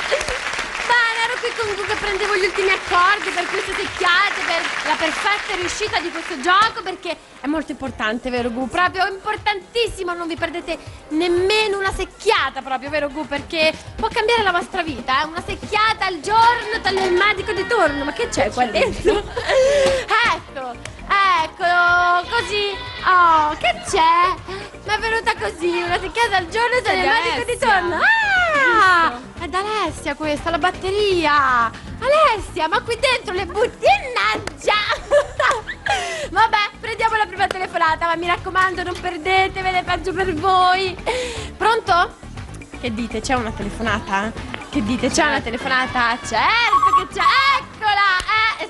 Bene, ero qui con Gu che prendevo gli ultimi accordi per queste secchiate, per la perfetta riuscita di questo gioco, perché è molto importante, vero Gu? Proprio importantissimo, non vi perdete nemmeno una secchiata proprio, vero Gu? Perché può cambiare la vostra vita, Una secchiata al giorno toglie il medico di turno. Ma che c'è qua dentro? Ecco, così. Oh, che c'è? Mi è venuta così, una secchiata al giorno toglie il medico di turno. Ah, è da Alessia questa, la batteria. Alessia, ma qui dentro le butti, mannaggia. Vabbè, prendiamo la prima telefonata, ma mi raccomando non perdetevele, peggio per voi. Pronto? Che dite, c'è una telefonata? Che dite, c'è una telefonata? Certo che c'è, eccola.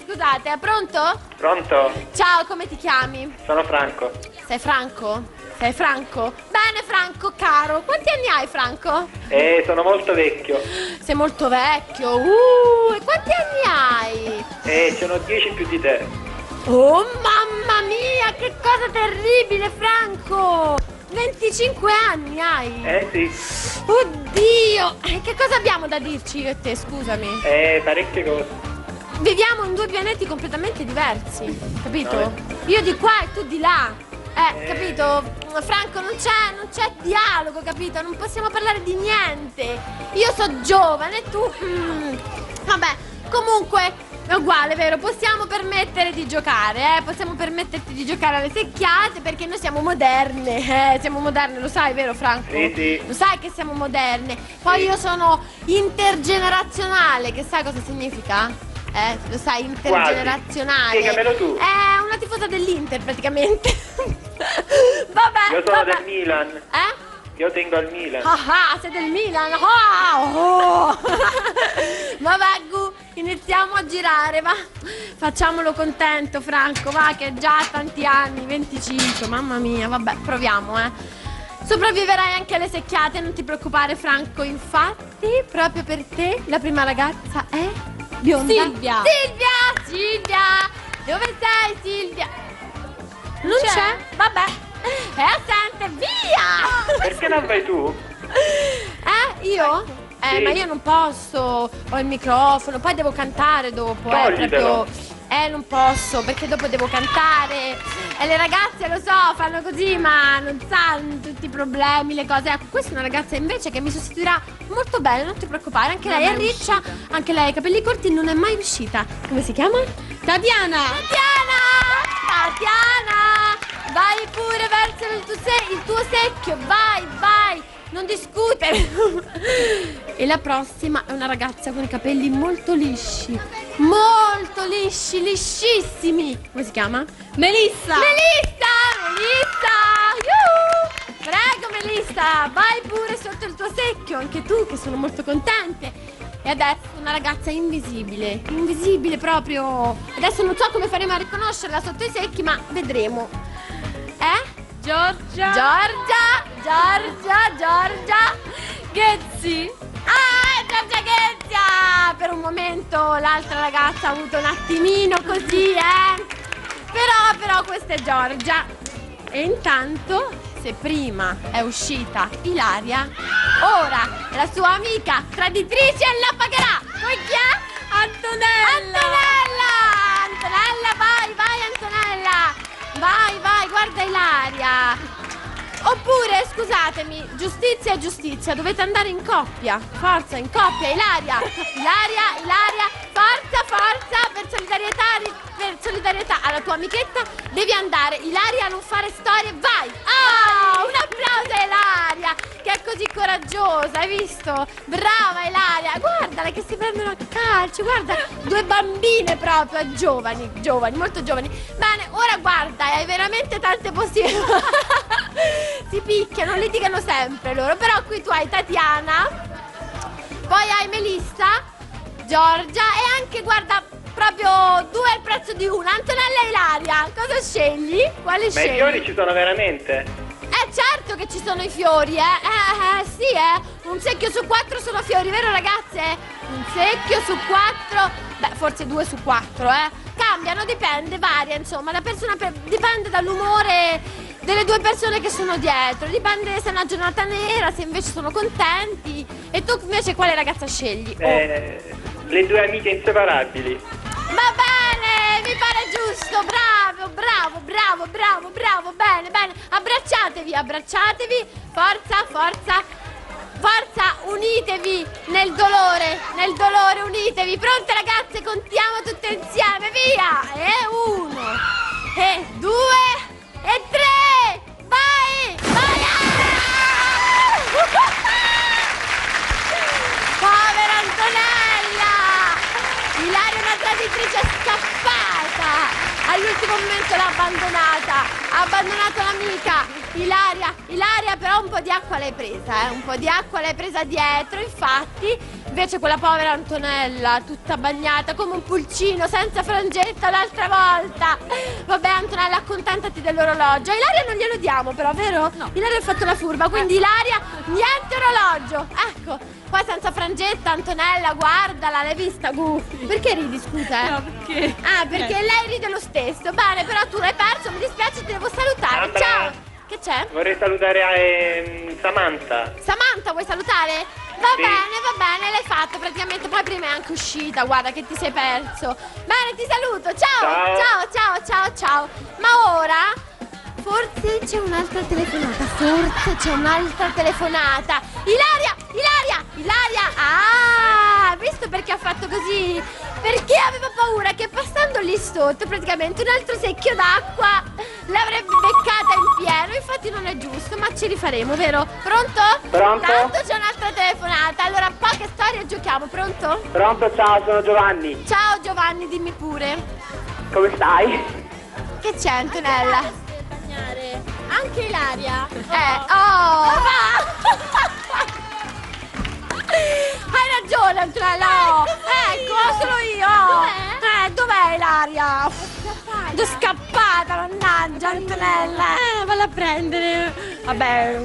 Scusate, è pronto? Pronto? Ciao, come ti chiami? Sono Franco. Sei Franco? Sei Franco? Bene Franco, caro, quanti anni hai Franco? Sono molto vecchio. Sei molto vecchio, e quanti anni hai? Sono 10 più di te. Oh mamma mia, che cosa terribile Franco! 25 anni hai? Sì. Oddio, che cosa abbiamo da dirci io e te, scusami? Parecchie cose. Viviamo in due pianeti completamente diversi, capito? No, Io di qua e tu di là. Capito? Franco, non c'è dialogo, capito? Non possiamo parlare di niente. Io so giovane e tu... Vabbè, comunque è uguale, vero? Possiamo permettere di giocare, Possiamo permetterti di giocare alle secchiate perché noi siamo moderne, siamo moderne, lo sai, vero Franco? Sì. Lo sai che siamo moderne. Poi io sono intergenerazionale, che sai cosa significa? Lo sai, intergenerazionale. Spiegamelo tu. È una tifosa dell'Inter praticamente. Vabbè. Io sono del Milan. Io tengo al Milan. Sei del Milan. Oh. Vabbè Gu, iniziamo a girare, va. Facciamolo contento Franco, va, che già ha tanti anni, 25, mamma mia. Vabbè, proviamo, Sopravviverai anche alle secchiate, non ti preoccupare Franco. Infatti, proprio per te la prima ragazza è bionda. Silvia. Dove sei Silvia? Non c'è? Vabbè, è assente, via. Perché non vai tu? Io? Sì. Ma io non posso, ho il microfono, poi devo cantare dopo, Toglitelo. non posso, perché dopo devo cantare. E le ragazze, lo so, fanno così, ma non sanno tutti i problemi, le cose. Ecco, questa è una ragazza invece che mi sostituirà molto bene, non ti preoccupare. Anche lei è riccia, anche lei ha i capelli corti, non è mai uscita. Come si chiama? Tatiana! Vai pure verso il tuo secchio, vai! Non discutere. E la prossima è una ragazza con i capelli molto lisci, liscissimi. Come si chiama? Melissa! Yuhu! Prego Melissa, vai pure sotto il tuo secchio, anche tu, che sono molto contente. E adesso una ragazza invisibile proprio. Adesso non so come faremo a riconoscerla sotto i secchi, ma vedremo. Giorgia Ghezzi. Giorgia Ghezzi. Per un momento l'altra ragazza ha avuto un attimino così, Però questa è Giorgia. E intanto, se prima è uscita Ilaria, ora la sua amica traditrice la pagherà. Poi chi è? Antonella, vai Antonella. Vai, guarda Ilaria. Oppure, scusatemi, giustizia, dovete andare in coppia. Forza, in coppia, Ilaria, forza, per solidarietà alla tua amichetta devi andare. Ilaria, non fare storie, vai. Un applauso a Ilaria, che è così coraggiosa, hai visto? Brava Ilaria, guardala che si prendono a calcio, guarda, due bambine proprio, giovani, molto giovani. Bene, ora guarda, hai veramente tante possibilità. Si picchiano, litigano sempre loro. Però qui tu hai Tatiana, poi hai Melissa, Giorgia e anche, guarda, proprio due al prezzo di una, Antonella e Ilaria. Cosa scegli? Quale scegli? Ma i fiori ci sono veramente? Certo che ci sono i fiori, sì, un secchio su 4 sono fiori, vero ragazze? Un secchio su 4, forse 2 su 4, cambiano, dipende, varia, insomma, dipende dall'umore delle due persone che sono dietro, dipende se è una giornata nera, se invece sono contenti. E tu invece quale ragazza scegli? Le due amiche inseparabili. Va bene, mi pare giusto, bravo, bravo, bravo, bravo, bravo, bene, bene. Abbracciatevi, abbracciatevi, forza, forza, forza, unitevi nel dolore, unitevi. Pronte ragazze, contiamo tutte insieme, via! E 1, e 2, e 3, vai, vai! Povera Antonella! Ilaria è una traditrice scappata! All'ultimo momento l'ha abbandonata! Ha abbandonato l'amica! Ilaria però un po' di acqua l'hai presa, un po' di acqua l'hai presa dietro, infatti. Invece quella povera Antonella, tutta bagnata come un pulcino, senza frangetta l'altra volta. Vabbè Antonella, accontentati dell'orologio. A Ilaria non glielo diamo però, vero? No. Ilaria ha fatto la furba, quindi Ilaria, niente orologio. Ecco, poi senza frangetta, Antonella, guardala, l'hai vista? Perché ridi, scusa? No, perché? Ah, perché lei ride lo stesso. Bene, però tu l'hai perso, mi dispiace, ti devo salutare. Sandra, ciao. Che c'è? Vorrei salutare Samantha. Samantha, vuoi salutare? Va bene, l'hai fatto praticamente. Poi prima è anche uscita, guarda che ti sei perso. Bene, ti saluto, ciao, Ciao. ciao, ciao, ciao, ciao. Ma ora forse c'è un'altra telefonata, Ilaria, Ilaria, Ilaria. Ah, visto perché ha fatto così? Perché aveva paura che passando lì sotto praticamente un altro secchio d'acqua l'avrebbe beccata in pieno. Infatti non è giusto, ma ci rifaremo, vero? Pronto? Pronto? Tanto c'è un'altra telefonata. Allora, poche storie giochiamo, pronto? Pronto, ciao, sono Giovanni. Ciao Giovanni, dimmi pure. Come stai? Che c'è Antonella? Anche Ilaria? Oh, va! Hai ragione Antonella, ecco, sono io. Dov'è Ilaria? È scappata, mannaggia Antonella. Valla a prendere. Vabbè,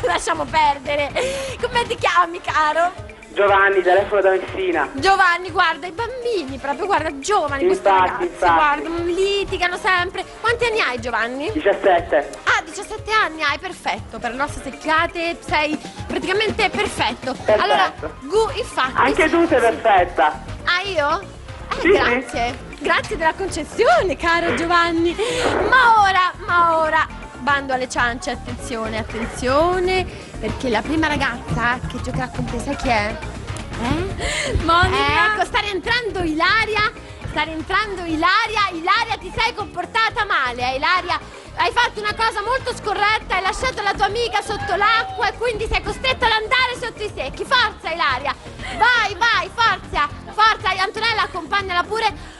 lasciamo perdere. Come ti chiami, caro? Giovanni, telefono da Messina. Giovanni, guarda, i bambini, proprio, guarda, giovani, questi ragazzi, guarda, litigano sempre. Quanti anni hai, Giovanni? 17. Ah, 17 anni hai, perfetto. Per le nostre secchiate sei praticamente perfetto. Perfetto. Allora, infatti. Anche tu sei perfetta. Ah, io? Sì. Grazie. Grazie della concessione, caro Giovanni. Ma ora, bando alle ciance, attenzione, attenzione, perché la prima ragazza che giocherà con te, sai chi è? Monica. Ecco, sta rientrando Ilaria. Ilaria, ti sei comportata male, Ilaria. Hai fatto una cosa molto scorretta, hai lasciato la tua amica sotto l'acqua e quindi sei costretta ad andare sotto i secchi. Forza Ilaria, vai, forza, Antonella, accompagnala pure.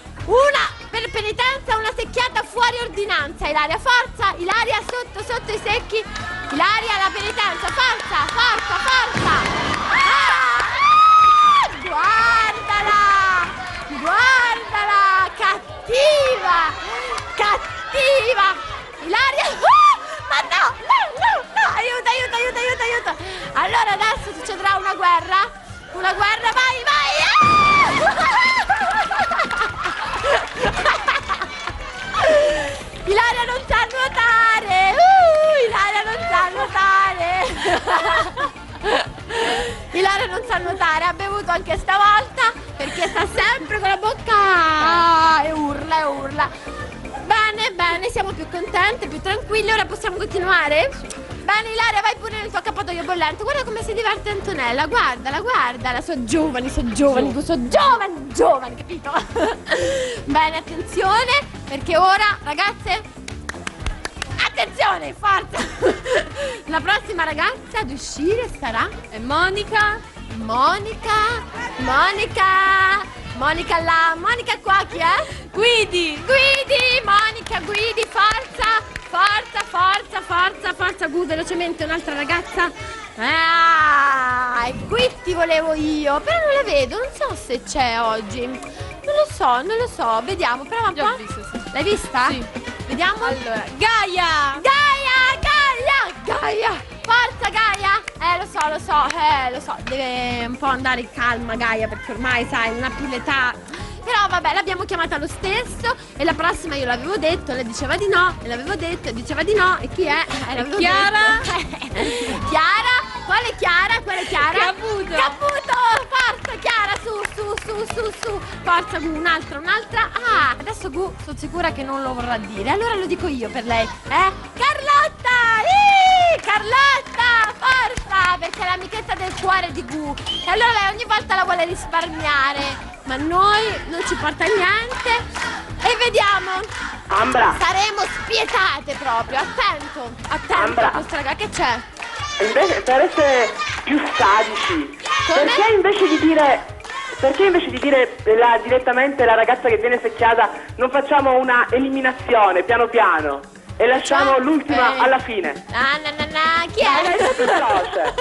Per penitenza, una secchiata fuori ordinanza, Ilaria, forza, Ilaria, sotto i secchi. Ilaria, la penitenza, forza. Guardala, cattiva, Ilaria, ma no, aiuto. Allora adesso succederà una guerra, vai. Ilaria non sa nuotare! Ilaria non sa nuotare, ha bevuto anche stavolta perché sta sempre con la bocca e urla. Bene, siamo più contente, più tranquilli, ora possiamo continuare? Bene Ilaria, vai pure nel tuo accappatoio bollente, guarda come si diverte Antonella, guardala, sono giovani, capito? Bene, attenzione, perché ora, ragazze, attenzione, forza! La prossima ragazza ad uscire sarà Monica là, Monica qua, chi è? Guidi, Monica, guidi, forza, velocemente un'altra ragazza. E qui ti volevo io, però non la vedo, non so se c'è oggi. Non lo so, vediamo, prova un po'. L'ho vista, sì. L'hai vista? Sì. Vediamo. Allora, Gaia! Forza Gaia! Lo so, deve un po' andare in calma Gaia, perché ormai sai, non ha più l'età. Però vabbè, l'abbiamo chiamata lo stesso e la prossima io l'avevo detto, lei diceva di no, e l'avevo detto e diceva di no, e chi è? Chiara? Chiara? Quale Chiara? quella è Chiara. Caputo. Caputo, forza Chiara, su. Forza Gu, un'altra. Ah, adesso Gu sono sicura che non lo vorrà dire. Allora lo dico io per lei. Carlotta! Carlotta, forza! Perché è l'amichetta del cuore di Gu. E allora lei ogni volta la vuole risparmiare. Ma noi non ci porta niente. E vediamo. Ambra, Saremo spietate proprio. Attento Ambra. a questa ragazza. Che c'è? invece per essere più sadici, Come? perché invece di dire direttamente la ragazza che viene secchiata non facciamo una eliminazione piano piano e lasciamo l'ultima alla fine? Chi è? È più veloce.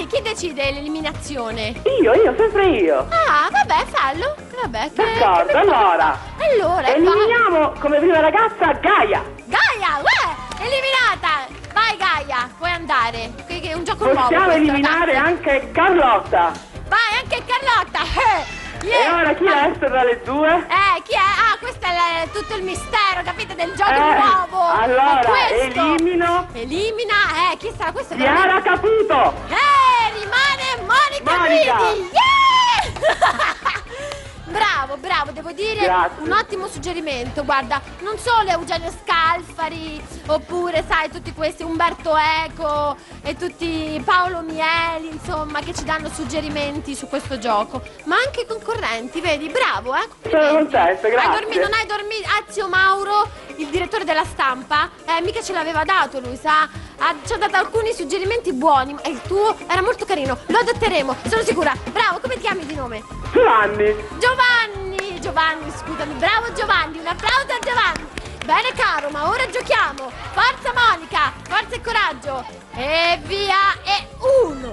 Chi decide l'eliminazione? Io, sempre io. Ah, vabbè, fallo. Vabbè, D'accordo, che allora. Allora, Eliminiamo come prima ragazza Gaia. Gaia, eliminata! Vai Gaia, puoi andare. Qui è un gioco nuovo. Possiamo questo, eliminare ragazzi. anche Carlotta. Vai, anche Carlotta. E ora chi resta tra le due? Chi è? Ah, questo è tutto il mistero, capite, del gioco nuovo. Allora, È questo. elimina Chi sarà questo? Chiara Caputo. Rimane Monica Monica. Guidi. Yeah! Bravo, devo dire. Grazie. Un ottimo suggerimento. Guarda, non solo Eugenio Scalfari, oppure sai tutti questi Umberto Eco e tutti Paolo Mieli, insomma, che ci danno suggerimenti su questo gioco, ma anche i concorrenti, vedi? Bravo, Sono contenta, grazie. Non hai dormito? Ezio Mauro, il direttore della Stampa, mica ce l'aveva dato lui, sa? Ci ha dato alcuni suggerimenti buoni, ma il tuo era molto carino, lo adotteremo, sono sicura. Bravo, come ti chiami di nome? Giovanni, scusami, bravo Giovanni, un applauso a Giovanni. Bene caro, ma ora giochiamo. Forza Monica, forza e coraggio. E via, e 1,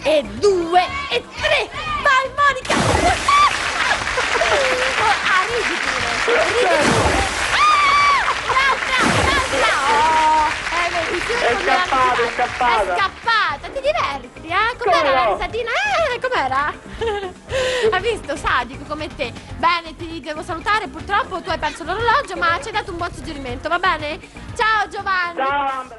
e 2, e 3. Vai Monica. Ridi pure. L'altra. Vedi, tu È non me la scappata, è scappata. È scappata, ti diverti, Come Com'era la no? risatina? Com'era? Hai visto, sadico come te. Bene, ti devo salutare, purtroppo tu hai perso l'orologio, ma ci hai dato un buon suggerimento, va bene? Ciao Giovanni. Ciao Ambra.